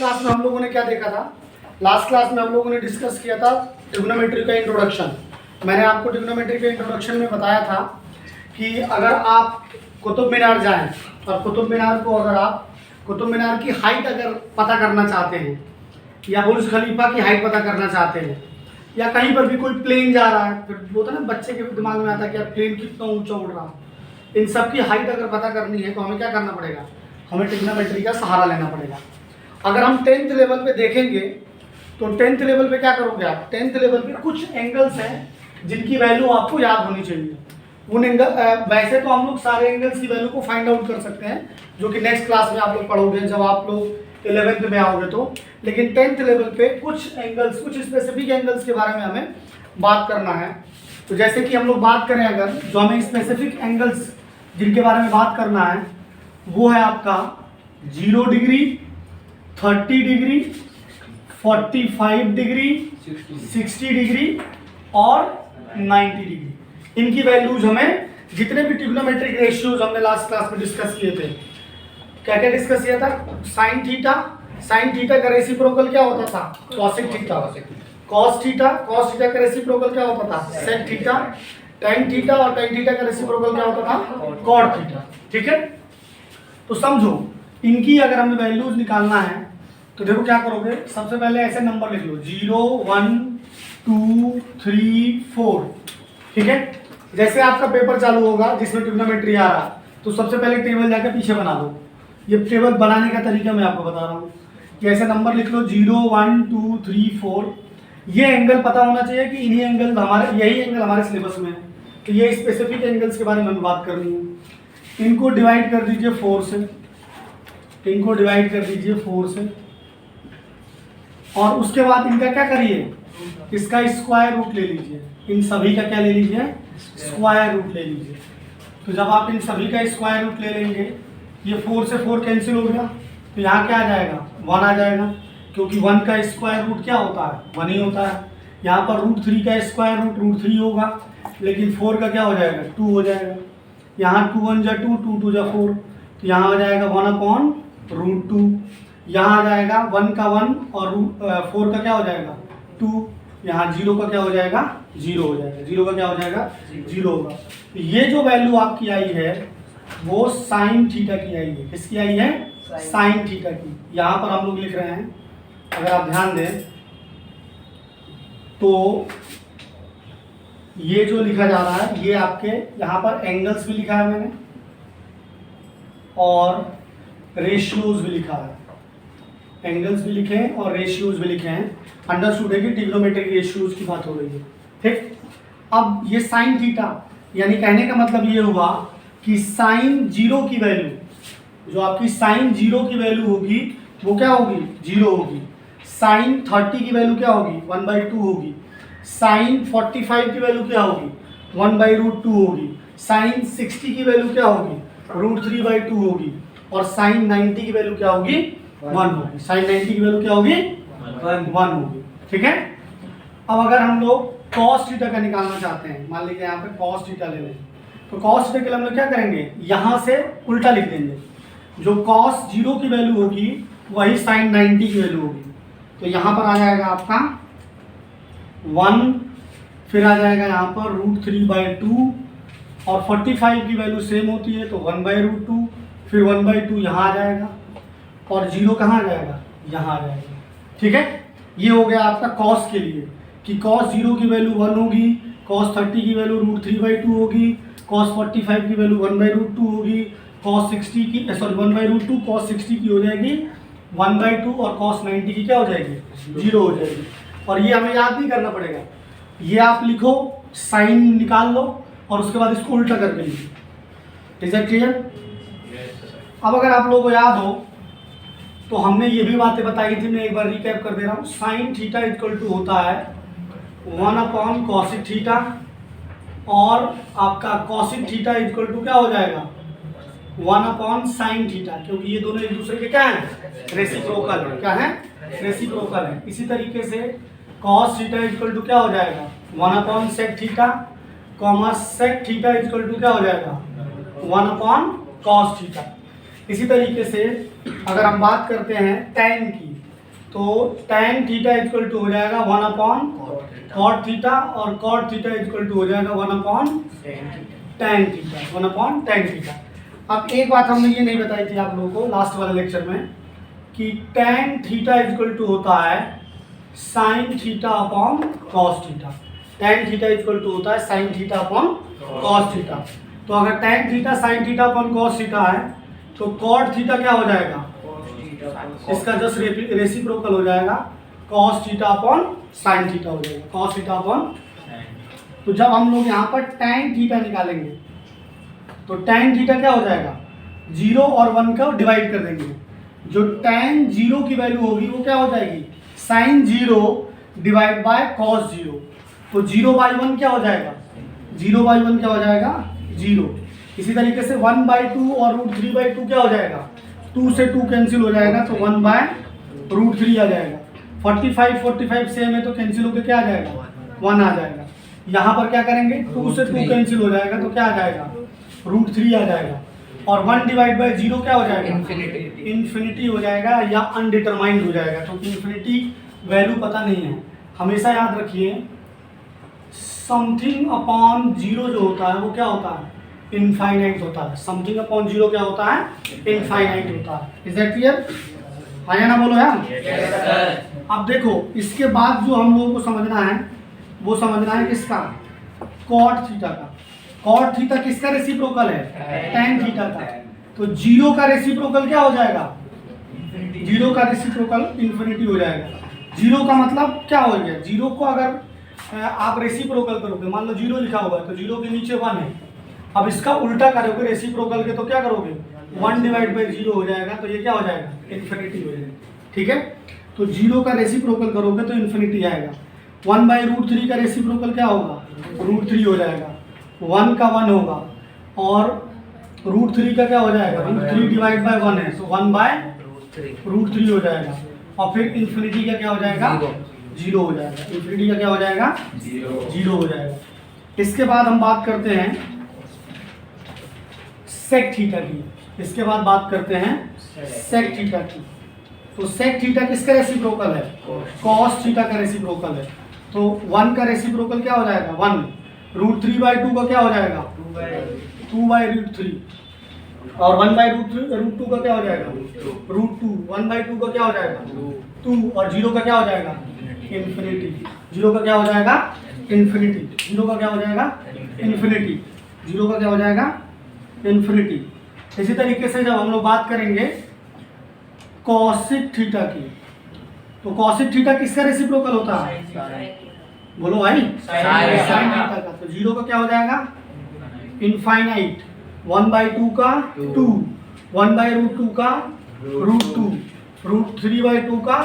Last class में हम लोगों ने क्या देखा था? लास्ट क्लास में हम लोगों ने डिस्कस किया था ट्रिग्नोमेट्री का इंट्रोडक्शन। मैंने आपको ट्रिग्नोमेट्री के इंट्रोडक्शन में बताया था कि अगर आप कुतुब मीनार जाएं और कुतुब मीनार को अगर आप कुतुब मीनार की हाइट अगर पता करना चाहते हैं या बुर्ज खलीफा की हाइट पता करना चाहते हैं या कहीं पर भी कोई प्लेन जा रहा है, फिर होता है ना बच्चे के दिमाग में आता है कि यार प्लेन कितना ऊंचा उड़ रहा है, इन सब की हाइट अगर पता करनी है तो हमें क्या करना पड़ेगा? हमें ट्रिग्नोमेट्री का सहारा लेना पड़ेगा। अगर हम 10th लेवल पे देखेंगे तो 10th लेवल पे क्या करोगे आप? 10th लेवल पे कुछ एंगल्स हैं जिनकी वैल्यू आपको याद होनी चाहिए। उन एंगल वैसे तो हम लोग सारे एंगल्स की वैल्यू को फाइंड आउट कर सकते हैं, जो कि नेक्स्ट क्लास में आप लोग पढ़ोगे जब आप लोग 11th में आओगे तो। लेकिन 10th लेवल पे कुछ एंगल्स, कुछ स्पेसिफिक एंगल्स के बारे में हमें बात करना है। तो जैसे कि हम लोग बात करें, अगर जो हमें स्पेसिफिक एंगल्स जिनके बारे में बात करना है वो है आपका 0 डिग्री, 30 डिग्री, 45 डिग्री, 60 डिग्री और 90 डिग्री। इनकी वैल्यूज हमें, जितने भी ट्रिग्नोमेट्रिक रेशियोज हमने लास्ट क्लास में डिस्कस किए थे, क्या क्या डिस्कस किया था? साइन थीटा, साइन थीटा का रेसिप्रोकल क्या होता था? Cosec theta. Cos theta, cos theta का रेसिप्रोकल क्या होता था? Sec theta. टैन थीटा और टैन थीटा का रेसिप्रोकल क्या होता था? Cot theta. ठीक है, तो समझो इनकी अगर हमें वैल्यूज निकालना है तो देखो क्या करोगे। सबसे पहले ऐसे नंबर लिख लो 0 1 2 3 4। ठीक है, जैसे आपका पेपर चालू होगा जिसमें ट्रिग्नोमेट्री आ रहा तो सबसे पहले टेबल जाकर पीछे बना दो। ये टेबल बनाने का तरीका मैं आपको बता रहा हूँ कि ऐसे नंबर लिख लो 0 1 2 3 4। ये एंगल पता होना चाहिए कि इन्हीं एंगल हमारे, यही एंगल हमारे सिलेबस में है, तो ये स्पेसिफिक एंगल्स के बारे में बात करनी है। इनको डिवाइड कर दीजिए 4 से, इनको डिवाइड कर दीजिए 4 से, और उसके बाद इनका क्या करिए? इसका स्क्वायर रूट ले लीजिए। इन सभी का क्या ले लीजिए? स्क्वायर रूट ले लीजिए। तो जब आप इन सभी का स्क्वायर रूट ले लेंगे, ये 4 से 4 कैंसिल हो गया, तो यहाँ क्या आ जाएगा? 1 आ जाएगा, क्योंकि 1 का स्क्वायर रूट क्या होता है? 1 ही होता है। यहाँ पर √3 का स्क्वायर रूट √3 होगा, लेकिन 4 का क्या हो जाएगा? 2 हो जाएगा। यहाँ 2 1 जा 2, 2 2 जा 4, तो यहाँ आ जाएगा 1/√2। यहाँ आ जाएगा 1 का 1 और 4 का क्या हो जाएगा? 2। यहाँ 0 का क्या हो जाएगा? 0 हो जाएगा। 0 का क्या हो जाएगा? 0 होगा। तो ये जो वैल्यू आपकी आई है वो साइन थीटा की आई है। किसकी आई है? साइन थीटा की। यहाँ पर हम लोग लिख रहे हैं, अगर आप ध्यान दें तो ये जो लिखा जा रहा है ये आपके यहाँ पर एंगल्स भी लिखा है मैंने और रेशियोज भी लिखा है। एंगल्स भी लिखे हैं और रेशियोज भी लिखे हैं। अंडरस्टूड है कि ट्रिग्नोमेट्रिक रेशियोज की बात हो रही है। ठीक, अब ये साइन थीटा, यानी कहने का मतलब ये हुआ कि साइन 0 की वैल्यू, जो आपकी साइन 0 की वैल्यू होगी वो क्या होगी? 0 होगी। साइन 30 की वैल्यू क्या होगी? 1/2 होगी। साइन 45 की वैल्यू क्या होगी? 1/√2 होगी। साइन 60 की वैल्यू क्या होगी? √3/2 होगी। और साइन 90 की वैल्यू क्या होगी? 1 होगी। साइन 90 की वैल्यू क्या होगी? 1 होगी। ठीक है, अब अगर हम लोग कॉस थीटा का निकालना चाहते हैं, मान लीजिए यहाँ पे कॉस थीटा ले लें, तो कॉस थीटा के लिए हम लोग क्या करेंगे? यहाँ से उल्टा लिख देंगे। जो कॉस 0 की वैल्यू होगी वही साइन 90 की वैल्यू होगी। तो यहाँ पर आ जाएगा आपका 1, फिर आ जाएगा यहाँ पर √3/2, और 45 की वैल्यू सेम होती है तो 1/√2, फिर 1/2 यहाँ आ जाएगा, और 0 कहाँ आ जाएगा? यहाँ आ जाएगा। ठीक है, ये हो गया आपका कॉस के लिए कि कॉस 0 की वैल्यू 1 होगी, कॉस 30 की वैल्यू √3/2 होगी, कॉस 45 की वैल्यू 1/√2 होगी, कॉस 60 की 1/√2, कॉस 60 की हो जाएगी 1/2, और कॉस 90 की क्या हो जाएगी? 0 हो जाएगी। और ये हमें याद नहीं करना पड़ेगा, ये आप लिखो, साइन निकाल लो और उसके बाद इसको उल्टा करके लिखो। Is that clear? अब अगर आप लोगों को याद हो तो हमने ये भी बातें बताई थी, मैं एक बार रिकैप कर दे रहा हूँ। साइन थीटा इक्वल टू होता है 1/कॉसिक थीटा, और आपका कॉसिक थीटा इक्वल टू क्या हो जाएगा? 1/साइन थीटा, क्योंकि ये दोनों एक दूसरे के क्या है? रेसिप्रोकल है। क्या है? रेसिप्रोकल है। इसी तरीके से कॉस थीटा इक्वल टू क्या हो जाएगा? 1/सेक theta, comma sec theta equal to क्या हो जाएगा? 1/कॉस थीटा। इसी तरीके से अगर हम बात करते हैं टैन की, तो tan थीटा इक्वल टू हो जाएगा 1 अपॉन कॉट थीटा, और कॉट थीटा इक्वल टू हो जाएगा 1 upon tan theta, 1 upon tan theta. अब एक बात हमने ये नहीं बताई थी आप लोगों को लास्ट वाले लेक्चर में कि tan थीटा इक्वल टू होता है sin theta upon cos theta. tan theta equal to होता है sin theta upon cos theta. तो अगर tan theta sin theta upon cos theta है तो cot थीटा क्या हो जाएगा, इसका जस्ट रेसिप्रोकल हो जाएगा, cos theta upon sin theta हो जाएगा, cos थीटा अपॉन। तो जब हम लोग यहाँ पर tan थीटा निकालेंगे तो tan थीटा क्या हो जाएगा, 0 और 1 का डिवाइड कर देंगे, जो tan 0 की वैल्यू होगी वो क्या हो जाएगी, sin 0 डिवाइड बाय cos 0। तो 0/1 क्या हो जाएगा, 0/1 क्या हो जाएगा 0। इसी तरीके से 1/2 और √3/2 क्या हो जाएगा, 2 से 2 कैंसिल हो जाएगा तो 1/√3 आ जाएगा। 45 सेम है तो कैंसिल होकर क्या आ जाएगा, 1 आ जाएगा। यहाँ पर क्या करेंगे, 2 से 2 कैंसिल हो जाएगा तो क्या आ जाएगा, √3 आ जाएगा। और 1 डिवाइड बाय 0 क्या हो जाएगा, इन्फिनिटी हो जाएगा या अनडिटरमाइंड हो जाएगा, क्योंकि इन्फिनिटी वैल्यू पता नहीं है। हमेशा याद रखिए समथिंग अपॉन 0 जो होता है वो क्या होता है, इनफाइनाइट होता है। समथिंग अपॉन 0 क्या होता है, इनफाइनाइट होता है। इज दैट क्लियर, आया ना, बोलो यार। अब देखो इसके बाद जो हम लोगों को समझना है वो समझना है किसका, कॉट थीटा का। कॉट थीटा किसका रेसिप्रोकल है, tan थीटा का। तो 0 का रेसिप्रोकल क्या हो जाएगा, 0 का रेसिप्रोकल इन्फिनिटी हो जाएगा। 0 का मतलब क्या हो गया, 0 को अगर आप रेसिप्रोकल करोगे, मान लो 0 लिखा हुआ है तो 0 के नीचे 1 है। अब इसका उल्टा करोगे रेसिप्रोकल के तो क्या करोगे, 1 डिवाइड बाई 0 हो जाएगा, तो ये क्या हो जाएगा, इन्फिनिटी हो जाएगा। ठीक है, तो 0 का रेसिप्रोकल करोगे तो इन्फिनिटी आएगा। 1/√3 का रेसिप्रोकल क्या होगा, √3 हो जाएगा। 1 का 1 होगा और √3 का क्या हो जाएगा, √3 डिवाइड बाय 1 है तो 1/√3 हो जाएगा। और फिर इन्फिनिटी का क्या हो जाएगा, 0 हो जाएगा। इन्फिनिटी का क्या हो जाएगा, 0 हो जाएगा। इसके बाद हम बात करते हैं सेक थीटा की। इसके बाद बात करते हैं सेक थीटा की। तो सेक थीटा किसका रेसिप्रोकल है, कॉस थीटा का रेसिप्रोकल है। तो 1 का रेसिप्रोकल क्या हो जाएगा, 1। √3/2 का क्या हो जाएगा, 2/√3। और 1/√2 का क्या हो जाएगा, √2। 1/2 का क्या हो जाएगा, 2। और 0 का क्या हो जाएगा, इन्फिनिटी। 0 का क्या हो जाएगा, इन्फिनिटी। 0 का क्या हो जाएगा, इन्फिनिटी। 0 का क्या हो जाएगा, इन्फिनिटी। इसी तरीके से जब हम लोग बात करेंगे कॉसिक थीटा की, तो कॉसिक थीटा किसका रेसिप्रोकल होता है, बोलो भाई, साइन थीटा का। तो 0 का क्या हो जाएगा, इनफाइनाइट। 1/2 का 2, 1/√2 का √2, √3/2 का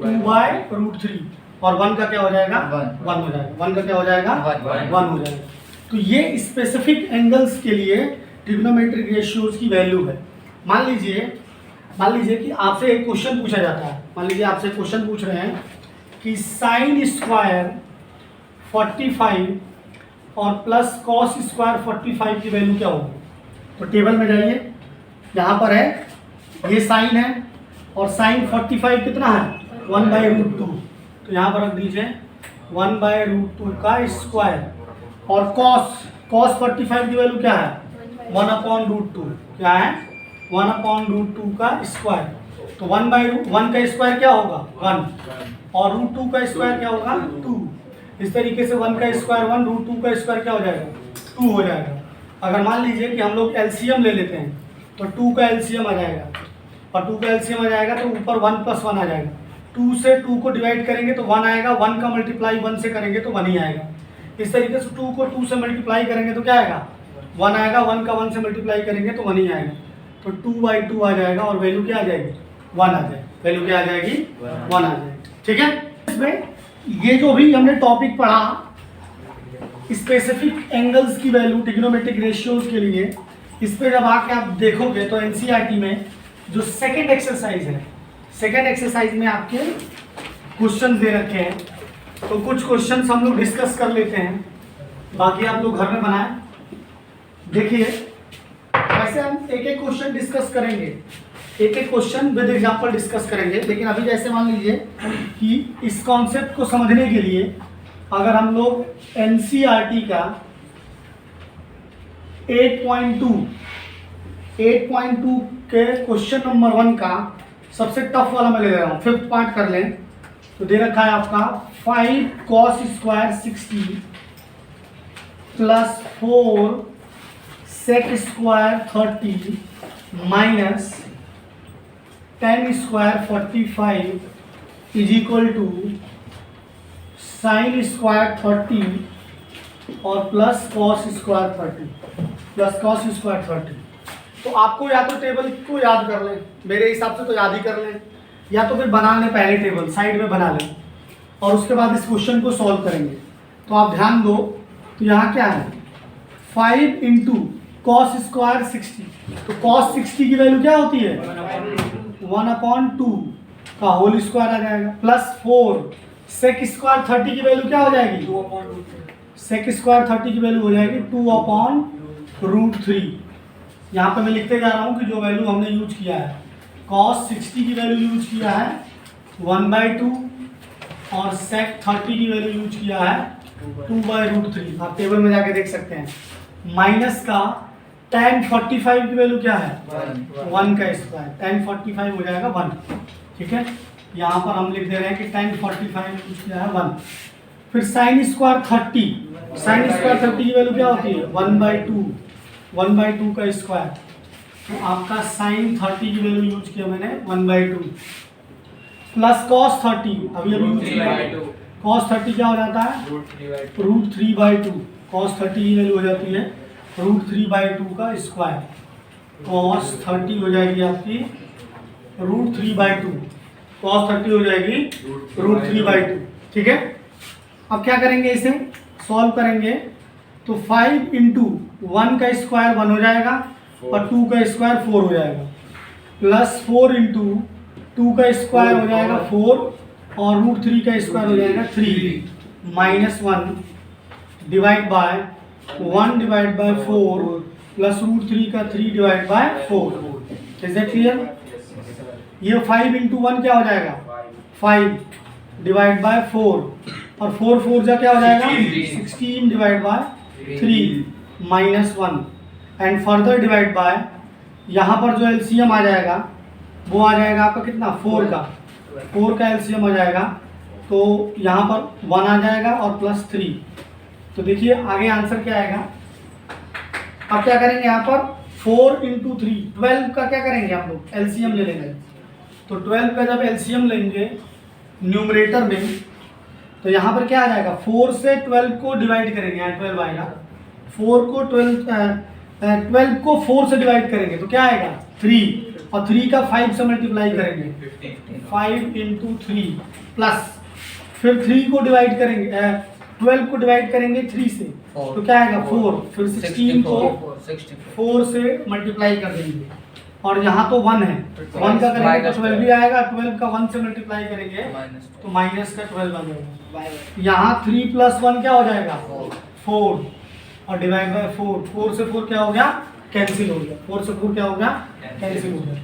2/√3 और 1 का क्या हो जाएगा, 1 हो जाएगा। 1 का क्या हो जाएगा, 1 हो जाएगा। तो ये स्पेसिफिक एंगल्स के लिए ट्रिग्नोमेट्रिक रेशियोज की वैल्यू है। मान लीजिए कि आपसे एक क्वेश्चन पूछा जाता है। मान लीजिए आपसे क्वेश्चन पूछ रहे हैं कि साइन स्क्वायर 45 और प्लस कॉस स्क्वायर 45 की वैल्यू क्या होगी। तो टेबल में जाइए, यहाँ पर है ये साइन है और साइन 45 कितना है, 1/√2। तो यहाँ पर रख दीजिए 1/√2 का स्क्वायर। और कॉस 45 की वैल्यू क्या है, 1/√2। क्या है, 1/√2 का स्क्वायर। तो 1/1 का स्क्वायर क्या होगा, 1। और √2 का स्क्वायर क्या होगा, 2। इस तरीके से 1 का स्क्वायर 1, √2 का स्क्वायर क्या हो जाएगा, 2 हो जाएगा। अगर मान लीजिए कि हम लोग एलसीएम ले लेते हैं तो 2 का एलसीएम आ जाएगा, और 2 का एलसीएम आ जाएगा तो ऊपर 1 + 1 आ जाएगा। 2 से 2 को डिवाइड करेंगे तो 1 आएगा, 1 का मल्टीप्लाई 1 से करेंगे तो 1 ही आएगा। इस तरीके से 2 को 2 से मल्टीप्लाई करेंगे तो क्या आएगा, 1 आएगा, 1 का 1 से मल्टीप्लाई करेंगे तो 1 ही आएगा। तो 2/2 आ जाएगा और वैल्यू क्या आ जाएगी, 1 आ जाएगी। वैल्यू क्या आ जाएगी, 1 आ जाएगी। ठीक है, इसमें ये जो भी हमने टॉपिक पढ़ा स्पेसिफिक एंगल्स की वैल्यू ट्रिग्नोमेट्रिक रेशियोज के लिए, इस पे जब आके आप देखोगे तो एनसीईआरटी में जो सेकंड एक्सरसाइज है, सेकंड एक्सरसाइज में आपके क्वेश्चन दे रखे हैं। तो कुछ क्वेश्चंस हम लोग डिस्कस कर लेते हैं, बाकी आप लोग घर में बनाएं। देखिए वैसे हम एक एक क्वेश्चन डिस्कस करेंगे, एक एक क्वेश्चन विद एग्जांपल डिस्कस करेंगे। लेकिन अभी जैसे मान लीजिए कि इस कॉन्सेप्ट को समझने के लिए अगर हम लोग एनसीईआरटी का 8.2 के क्वेश्चन नंबर 1 का सबसे टफ वाला मैं ले रहा हूँ, 5th पार्ट कर लें तो दे रखा है आपका 5 cos square 60 plus 4 sec square 30 minus 10 square 45 is equal to sine square 30 और plus cos square 30 plus cos square 30। तो आपको या तो टेबल को याद कर लें, मेरे हिसाब से तो याद ही कर लें, या तो फिर बना लें पहले टेबल साइड में बना लें और उसके बाद इस क्वेश्चन को सॉल्व करेंगे। तो आप ध्यान दो, तो यहाँ क्या है 5 इंटू कॉस स्क्वायर 60, तो कॉस 60 की वैल्यू क्या होती है 1/2 का होल स्क्वायर आ जाएगा, प्लस 4 सेक स्क्वायर 30 की वैल्यू क्या हो जाएगी 2/2, सेक स्क्वायर 30 की वैल्यू हो जाएगी 2/√3। यहाँ पे मैं लिखते जा रहा हूँ कि जो वैल्यू हमने यूज किया है, cos 60 की वैल्यू यूज किया है 1/2 और sec 30 की वैल्यू यूज किया है 2/√3। आप टेबल में जाके देख सकते हैं। माइनस का tan 45 की वैल्यू क्या है 1 का स्क्वायर, tan 45 हो जाएगा 1। ठीक है, यहाँ पर हम लिख दे रहे हैं कि tan 45 यूज किया है 1। फिर sin स्क्वायर 30, sin स्क्वायर 30 की वैल्यू क्या होती है 1/2 का स्क्वायर, तो आपका sin 30 की वैल्यू यूज किया मैंने 1/2 प्लस cos 30, अभी यूज किया cos 30 क्या हो जाता है √3/2, cos 30 की वैल्यू हो जाती है √3/2 का स्क्वायर, cos 30 हो जाएगी आपकी √3/2, cos 30 हो जाएगी √3/2। ठीक है, अब क्या करेंगे, इसे सॉल्व करेंगे तो 5 इंटू 1 का स्क्वायर 1 हो जाएगा और 2 का स्क्वायर 4 हो जाएगा, प्लस 4 इंटू 2 का स्क्वायर हो जाएगा 4 और √3 का स्क्वायर हो जाएगा 3 minus 1 divide by 1 divide by 4 plus √3 का 3 divide by 4। Is that clear? ये 5 इंटू 1 क्या हो जाएगा 5 डिवाइड बाय 4 और 4 जा क्या हो जाएगा 16 divide by 3 minus 1 and further divide by, यहाँ पर जो एलसीएम आ जाएगा वो आ जाएगा आपका कितना 4 का एलसीएम आ जाएगा, तो यहाँ पर 1 आ जाएगा और प्लस 3। तो देखिए आगे आंसर क्या आएगा। अब क्या करेंगे, यहाँ पर 4 इंटू 3 12 का क्या करेंगे हम लोग एलसीएम ले लेंगे। तो 12 का जब एलसीएम लेंगे न्यूमरेटर में, तो यहाँ पर क्या आ जाएगा 4 से 12 को डिवाइड करेंगे, यहाँ 12 आएगा, 12 को 4 से डिवाइड करेंगे तो क्या आएगा 3 और 3 का 5 से मल्टीप्लाई करेंगे 5 इंटू 3 प्लस फिर 3 को डिवाइड करेंगे 12 को डिवाइड करेंगे 3 से तो क्या आएगा 4, फिर 16 को 4 से मल्टीप्लाई कर देंगे और यहाँ तो 1 है, 1 का करेंगे तो 12 भी आएगा, 12 का 1 से मल्टीप्लाई करेंगे तो माइनस का 12 आ जाएगा। यहाँ 3 प्लस 1 क्या हो जाएगा 4 और डिवाइड बाय 4 से 4 क्या हो गया कैंसिल हो गया, 4 से 4 क्या हो गया कैंसिल हो गया।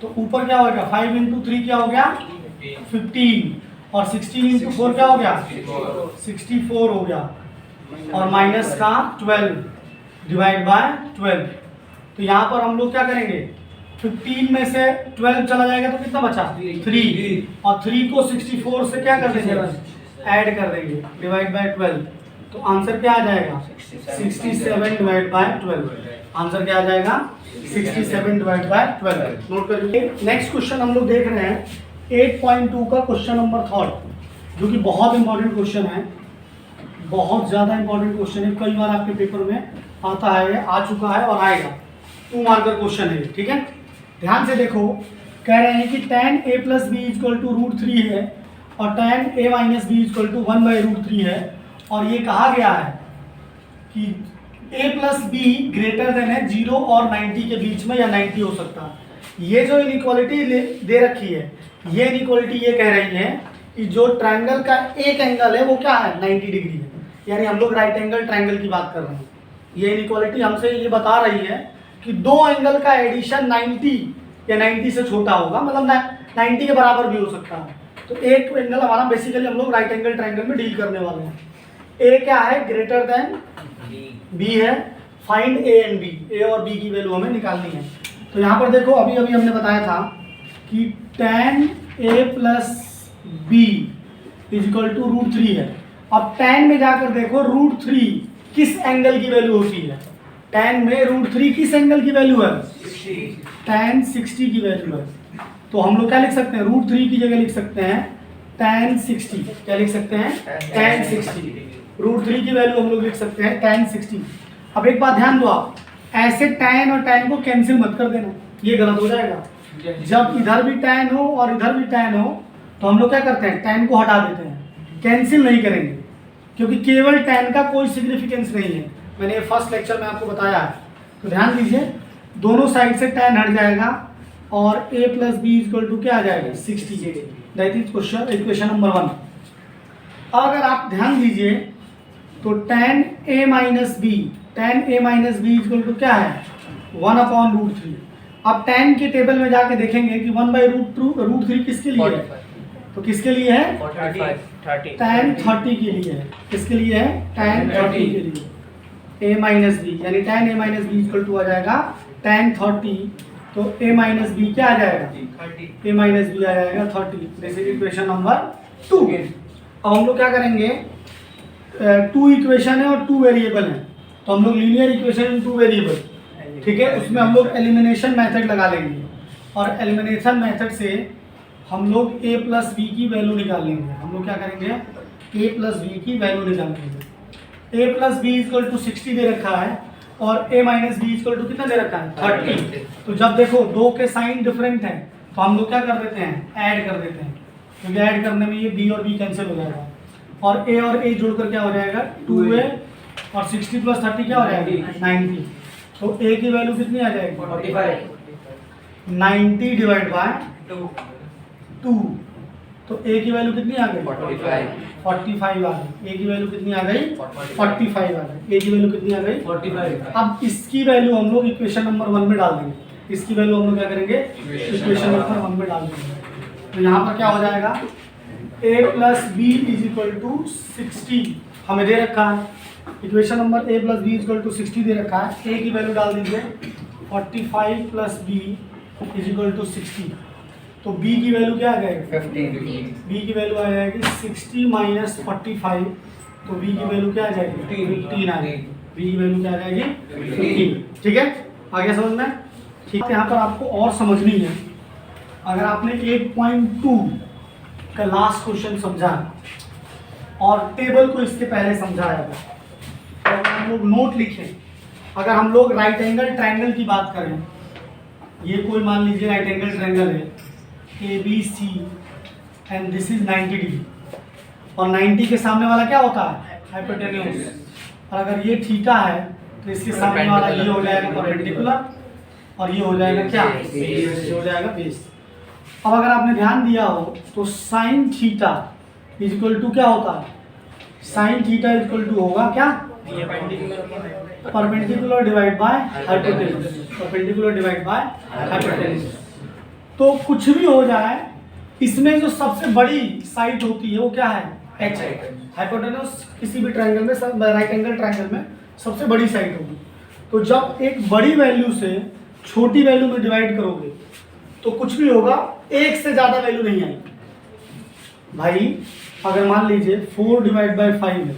तो ऊपर क्या होगा 5 इंटू 3 क्या हो गया 15 और 16 इंटू 4 क्या हो गया 64 हो गया और माइनस का 12 डिवाइड बाय 12। तो यहाँ पर हम लोग क्या करेंगे 15 में से 12 चला जाएगा तो कितना बचा 3 और 3 को 64 से क्या कर देंगे ऐड कर देंगे डिवाइड बाय 12। तो आंसर क्या आ जाएगा 67 डिवाइड बाय 12। आंसर क्या आ जाएगा 67 डिवाइड बाय 12। नोट करिए। नेक्स्ट क्वेश्चन हम लोग देख रहे हैं 8.2 का क्वेश्चन नंबर 3 जो कि बहुत इंपॉर्टेंट क्वेश्चन है, बहुत ज़्यादा इंपॉर्टेंट क्वेश्चन है, कई बार आपके पेपर में आता है, आ चुका है और आएगा, 2 मार्कर क्वेश्चन है। ठीक है, ध्यान से देखो, कह रहे हैं कि tan a plus B equal to √3 है और tan a minus B equal to 1/√3 है और ये कहा गया है कि a plus B greater than है 0 और 90 के बीच में या 90 हो सकता है। ये जो इनइक्वालिटी दे रखी है, ये इनइक्वालिटी ये कह रही है कि जो ट्रायंगल का एक एंगल है वो क्या है 90 डिग्री है, यानी हम लोग राइट एंगल ट्रायंगल की बात कर रहे हैं। ये इनइक्वालिटी हमसे ये बता रही है कि दो एंगल का एडिशन 90 या 90 से छोटा होगा, मतलब 90 के बराबर भी हो सकता है। तो एक एंगल हमारा बेसिकली हम लोग राइट एंगल ट्रायंगल में डील करने वाले हैं। ए क्या है, ग्रेटर देन बी है, फाइंड ए एंड बी, ए और बी की वैल्यू हमें निकालनी है। तो यहाँ पर देखो अभी अभी हमने बताया था कि tan a plus B is equal to √3 है। अब tan में जाकर देखो √3 किस एंगल की वैल्यू होती है, tan में √3 किस एंगल की वैल्यू है, tan 60 की वैल्यू है। तो हम लोग क्या लिख सकते हैं, √3 की जगह लिख सकते हैं tan 60, क्या लिख सकते हैं tan 60, √3 की वैल्यू हम लोग लिख सकते हैं tan 60। अब एक बात ध्यान दो, आप ऐसे tan और tan को कैंसिल मत कर देना, ये गलत हो जाएगा। जब इधर भी tan हो और इधर भी tan हो तो हम लोग क्या करते हैं, tan को हटा देते हैं, कैंसिल नहीं करेंगे, क्योंकि केवल tan का कोई सिग्निफिकेंस नहीं है। मैंने फर्स्ट लेक्चर में आपको बताया है। तो ध्यान दीजिए, दोनों साइड से tan हट जाएगा और a plus B equal to क्या आ जाएगा 60। That is question equation number 1। अगर आप ध्यान दीजिए तो tan a minus B, tan a minus B equal to क्या है 1/√3। अब tan के टेबल में जाके देखेंगे कि 1/√3 किसके लिए है, तो किसके लिए है 30 tan 30 के लिए है, किसके लिए है tan 30 के लिए, a माइनस बी यानी tan a minus B equal to आ जाएगा tan 30। तो a माइनस बी क्या आ जाएगा, a माइनस बी आ जाएगा 30। This is equation number 2। अब हम लोग क्या करेंगे, 2 इक्वेशन है और 2 वेरिएबल है, तो हम लोग लीनियर इक्वेशन इन 2 वेरिएबल, ठीक है, उसमें हम लोग एलिमिनेशन मेथड लगा लेंगे और एलिमिनेशन मेथड से हम लोग a प्लस बी की वैल्यू निकाल लेंगे। हम लोग क्या करेंगे, a प्लस बी की वैल्यू निकाल लेंगे। a plus B equal to 60 दे रखा है और a minus B equal to कितना दे रखा है 30। तो जब देखो दो के साइन डिफरेंट हैं तो हम लोग क्या कर देते हैं, ऐड कर देते हैं, क्योंकि ऐड करने में ये b और b कैंसिल हो जाएगा और a जोड़कर क्या हो जाएगा 2a और 60 प्लस 30 क्या हो जाएगा 90। तो a की वैल्यू कितनी आ जाएगी 45, 90 डिवाइड बाय 2। तो a की वैल्यू कितनी आ गई 45 आ गई। a की वैल्यू कितनी आ गई 45 आ गई। a की वैल्यू कितनी आ गई 45। अब इसकी वैल्यू हम लोग इक्वेशन नंबर 1 में डाल देंगे। इसकी वैल्यू हम लोग क्या करेंगे, इक्वेशन नंबर 1 में डाल देंगे। तो यहाँ पर क्या हो जाएगा, a plus B is equal to 60 हमें दे रखा है, equation number a plus B is equal to 60 दे रखा है। a की वैल्यू डाल दीजिए 45 plus B is equal to 60। तो b की वैल्यू क्या आ जाएगी 15। b की वैल्यू आ जाएगी 60 माइनस 45। तो b की वैल्यू क्या आ जाएगी 15 आ जाएगी। b की वैल्यू क्या आ जाएगी 15। ठीक है, आगे समझ में ठीक है। यहाँ पर आपको और समझनी है, अगर आपने 8.2 का लास्ट क्वेश्चन समझा और टेबल को इसके पहले समझाया था और हम लोग नोट लिखें, अगर हम लोग राइट एंगल ट्रायंगल की बात करें, ये कोई मान लीजिए राइट एंगल ट्रायंगल है ABC and this is 90 degree और 90 के सामने वाला क्या होता है हाइपोटेन्यूज, और अगर ये थीटा है तो इसके सामने वाला ये हो जाएगा परपेंडिकुलर और ये हो जाएगा क्या बेस, ये हो जाएगा बेस। अब अगर आपने ध्यान दिया हो तो sine theta is equal to क्या होता है, sine theta is equal to होगा क्या perpendicular divide by hypotenuse, perpendicular divide by hypotenuse. तो कुछ भी हो जाए, इसमें जो सबसे बड़ी साइड होती है वो क्या है एच। हाइपोटेन्यूज किसी भी ट्रायंगल में, राइट एंगल ट्रायंगल में सबसे बड़ी साइड होगी। तो जब एक बड़ी वैल्यू से छोटी वैल्यू में डिवाइड करोगे तो कुछ भी होगा, एक से ज़्यादा वैल्यू नहीं आएगी। भाई अगर मान लीजिए 4 डिवाइड बाई 5 है,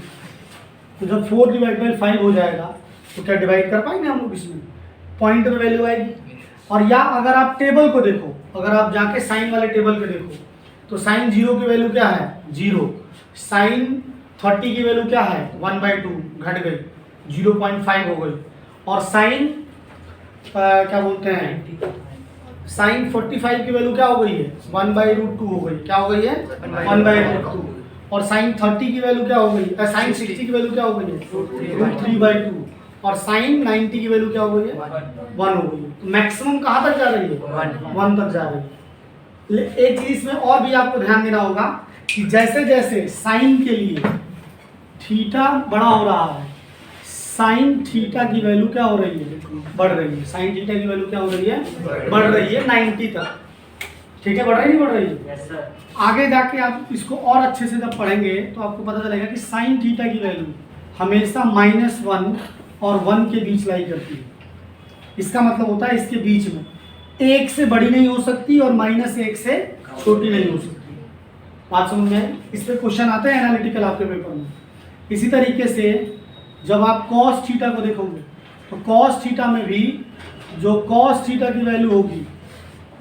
तो जब 4 डिवाइड बाई 5 हो जाएगा तो क्या डिवाइड कर पाएंगे हम लोग, इसमें पॉइंट में वैल्यू आएगी। और या अगर आप टेबल को देखो, अगर आप जाके साइन वाले टेबल पे देखो तो साइन 0 की वैल्यू क्या है 0, साइन 30 की वैल्यू क्या है 1/2 घट गई 0.5 हो गई, और साइन क्या बोलते हैं साइन 45 की वैल्यू क्या हो गई है 1/√2 हो गई, क्या हो गई है 1/√2। और साइन 30 की वैल्यू क्या हो गई, साइन 60 की वैल्यू क्या हो गई है √3/2, और साइन 90 की वैल्यू क्या हो गई है 1 हो गई। तो मैक्सिमम कहाँ तक जा रही है 1 तक जा रही है। एक चीज इसमें और भी आपको ध्यान देना होगा कि जैसे जैसे साइन के लिए थीटा बड़ा हो रहा है, साइन थीटा की वैल्यू क्या हो रही है, बढ़ रही है। साइन थीटा की वैल्यू क्या हो रही है, बढ़ रही है 90 तक। ठीक है, बढ़ रही नहीं बढ़ रही है? Yes sir. आगे जाके आप इसको और अच्छे से जब पढ़ेंगे तो आपको पता चलेगा कि साइन थीटा की वैल्यू हमेशा -1 और 1 के बीच लाई करती है। इसका मतलब होता है इसके बीच में, 1 से बड़ी नहीं हो सकती और -1 से छोटी नहीं हो सकती। बात समझ में आई? इस पर क्वेश्चन आते हैं एनालिटिकल आपके पेपर में। इसी तरीके से जब आप कॉस थीटा को देखोगे तो कॉस थीटा में भी जो कॉस थीटा की वैल्यू होगी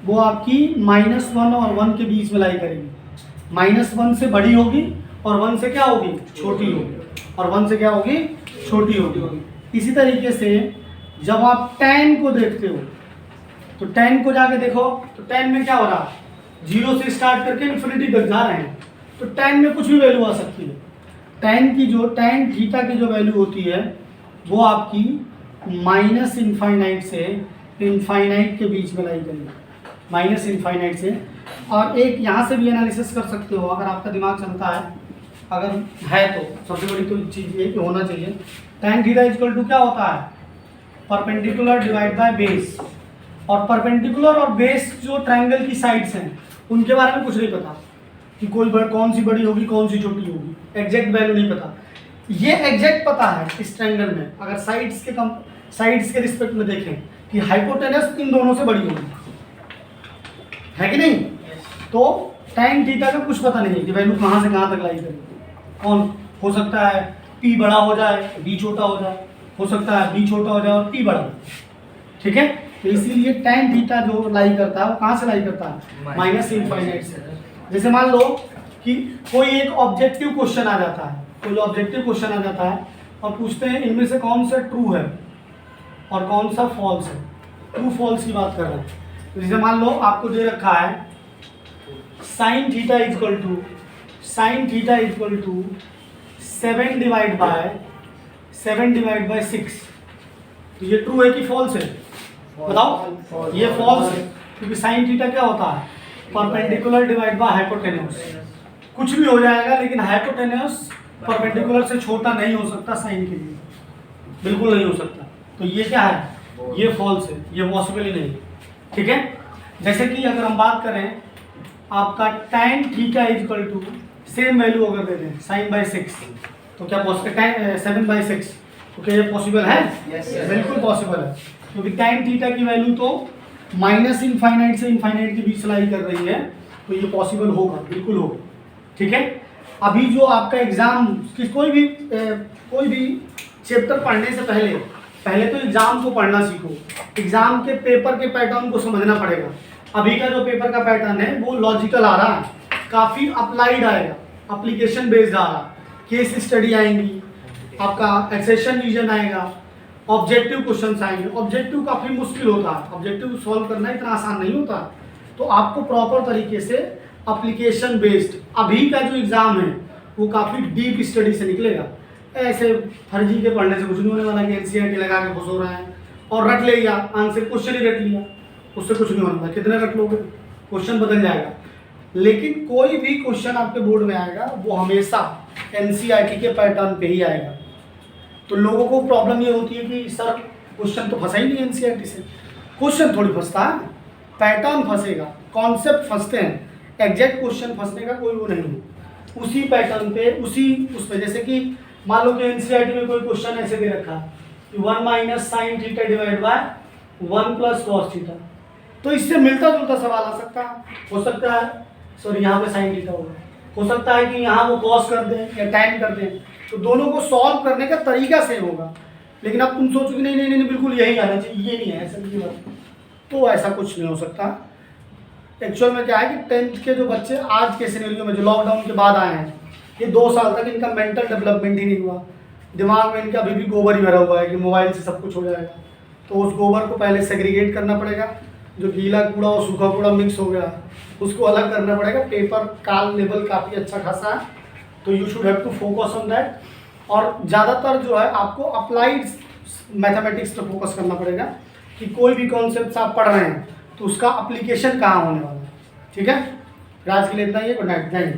वो आपकी -1 और 1 के बीच में लाई करेगी। -1 से बड़ी होगी और 1 से क्या होगी, छोटी होगी, और 1 से क्या होगी, छोटी होगी। इसी तरीके से जब आप tan को देखते हो तो tan को जाके देखो तो tan में क्या हो रहा है, 0 से स्टार्ट करके इन्फिनिटी तक जा रहे हैं। तो tan में कुछ भी वैल्यू आ सकती है। tan थीटा की जो वैल्यू होती है वो आपकी -इनफाइनाइट से इनफाइनाइट के बीच में लाई करेगी, -इनफाइनाइट से। और एक यहाँ से भी एनालिसिस कर सकते हो अगर आपका दिमाग चलता है, अगर है तो। सबसे बड़ी तो चीज़ ये कि होना चाहिए। tan थीटा इक्वल टू क्या होता है, परपेंडिकुलर डिवाइड बाय बेस। और परपेंडिकुलर और बेस जो ट्रायंगल की साइड्स हैं उनके बारे में कुछ नहीं पता कि कौन सी बड़ी होगी कौन सी छोटी होगी, एग्जैक्ट वैल्यू नहीं पता। ये एग्जैक्ट पता है इस ट्रायंगल में, अगर साइड्स के रिस्पेक्ट में देखें कि हाइपोटेनस इन दोनों से बड़ी होगी, है कि नहीं? तो tan थीटा का कुछ पता नहीं है कि वैल्यू कहाँ से कहाँ तक लाई करेगी। कौन हो सकता है p बड़ा हो जाए, b छोटा हो जाए, हो सकता है b छोटा हो जाए और p बड़ा हो। ठीक है, तो इसीलिए tan थीटा जो लाई करता है वो कहाँ से लाई करता है, -इनफाइनाइट से। जैसे मान लो कि कोई एक ऑब्जेक्टिव क्वेश्चन आ जाता है, कोई ऑब्जेक्टिव क्वेश्चन आ जाता है और पूछते हैं इनमें से कौन सा ट्रू है और कौन सा फॉल्स है। ट्रू फॉल्स की बात कर रहे हैं। तो जैसे मान लो आपको दे रखा है sine theta equal to 7 divide by 6। तो ये ट्रू है कि फॉल्स है, बताओ? ये फॉल्स है, क्योंकि साइन थीटा क्या होता है, परपेंडिकुलर डिवाइड बाय हाइपोटेन्यूस। कुछ भी हो जाएगा लेकिन हाइपोटेन्यूस परपेंडिकुलर से छोटा नहीं हो सकता साइन के लिए, बिल्कुल नहीं हो सकता। तो ये क्या है, ये फॉल्स है, ये पॉसिबल ही नहीं। ठीक है, जैसे कि अगर हम बात करें आपका tan theta equal to same value अगर दे दें sin/6, तो क्या पॉसिबल, 7/6, तो क्या ये पॉसिबल है? बिल्कुल पॉसिबल है, क्योंकि tan थीटा की वैल्यू तो -इनफाइनाइट से इनफाइनाइट के बीच लाई कर रही है, तो ये पॉसिबल होगा, बिल्कुल होगा। ठीक है, अभी जो आपका एग्जाम की कोई भी चैप्टर पढ़ने से पहले तो एग्जाम को पढ़ना सीखो। एग्जाम के पेपर के पैटर्न को समझना पड़ेगा। अभी का जो पेपर का पैटर्न है वो लॉजिकल आ रहा है, काफ़ी अप्लाइड आएगा, एप्लीकेशन बेस्ड आ रहा है, केस स्टडी आएंगी, आपका एक्सेशन रीजन आएगा, ऑब्जेक्टिव क्वेश्चंस आएंगे। ऑब्जेक्टिव काफ़ी मुश्किल होता है, ऑब्जेक्टिव सॉल्व करना इतना आसान नहीं होता। तो आपको प्रॉपर तरीके से एप्लीकेशन बेस्ड अभी का जो एग्ज़ाम है वो काफ़ी डीप स्टडी से निकलेगा। ऐसे फर्जी के पढ़ने से कुछ नहीं होने वाला कि एनसीईआरटी लगा के घुस हो रहे हैं और रट ले गया आंसर, क्वेश्चन ही रट लिया, उससे कुछ नहीं होने वाला। कितने रट लोगे, क्वेश्चन बदल जाएगा। लेकिन कोई भी क्वेश्चन आपके बोर्ड में आएगा वो हमेशा एनसीईआरटी के पैटर्न पे ही आएगा। तो लोगों को प्रॉब्लम ये होती है कि सर क्वेश्चन तो फंसा ही नहीं एनसीईआरटी से। क्वेश्चन थोड़ी फंसता है, पैटर्न फंसेगा, कॉन्सेप्ट फंसते हैं, एग्जैक्ट क्वेश्चन फंसने का कोई वो नहीं है। उसी पैटर्न पे उस पे जैसे कि मान लो कि एनसीईआरटी में कोई क्वेश्चन ऐसे दे रखा कि 1 - sin theta divide by 1 + cos theta, तो इससे मिलता जुलता सवाल आ सकता है। हो सकता है सॉरी यहाँ पे sin थीटा होगा, हो सकता है कि यहाँ वो cos कर दें या tan कर दें, तो दोनों को सॉल्व करने का तरीका सेम होगा। लेकिन अब तुम सोचो कि नहीं बिल्कुल यही आना चाहिए, ये नहीं है ऐसा नहीं बात, तो ऐसा कुछ नहीं हो सकता। एक्चुअल में क्या है कि 10th के जो बच्चे आज के सिनेरियो में जो लॉकडाउन के बाद आए हैं, ये 2 साल तक इनका मेंटल डेवलपमेंट ही नहीं हुआ, दिमाग में इनका अभी भी गोबर ही भरा हुआ है कि मोबाइल से सब कुछ हो जाएगा। तो उस गोबर को पहले सेग्रीगेट करना पड़ेगा, जो गीला कूड़ा और सूखा कूड़ा मिक्स हो गया उसको अलग करना पड़ेगा। पेपर का लेवल काफ़ी अच्छा खासा है, तो you should have to focus on that. और ज़्यादातर जो है आपको अप्लाइड मैथमेटिक्स पर फोकस करना पड़ेगा कि कोई भी कॉन्सेप्ट आप पढ़ रहे हैं तो उसका अप्लीकेशन कहाँ होने वाला है। ठीक है, आज के लिए इतना ही है। Good night, thank you.